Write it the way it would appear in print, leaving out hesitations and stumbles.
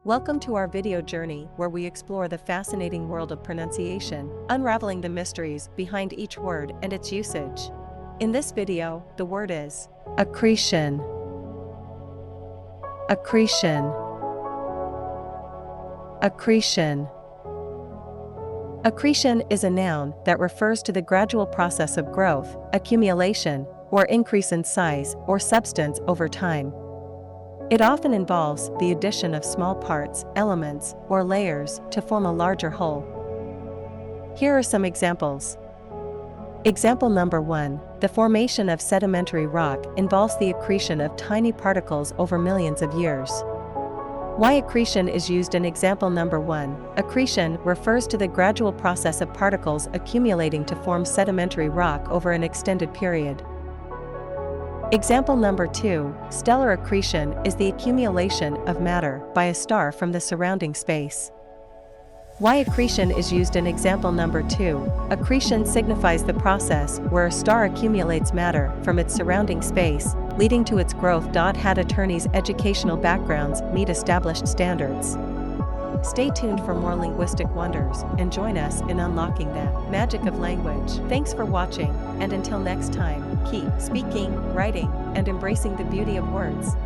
Welcome to our video journey where we explore the fascinating world of pronunciation, unraveling the mysteries behind each word and its usage. In this video, the word is accretion. Accretion. Accretion. Accretion is a noun that refers to the gradual process of growth, accumulation, or increase in size or substance over time. It often involves the addition of small parts, elements, or layers to form a larger whole. Here are some examples. Example number 1. The formation of sedimentary rock involves the accretion of tiny particles over millions of years. Why accretion is used in example number 1. Accretion refers to the gradual process of particles accumulating to form sedimentary rock over an extended period. Example number 2. Stellar accretion is the accumulation of matter by a star from the surrounding space. Why accretion is used in example number 2. Accretion signifies the process where a star accumulates matter from its surrounding space, leading to its growth. Had attorneys' educational backgrounds meet established standards. Stay tuned for more linguistic wonders and join us in unlocking the magic of language. Thanks for watching, and until next time, keep speaking, writing, and embracing the beauty of words.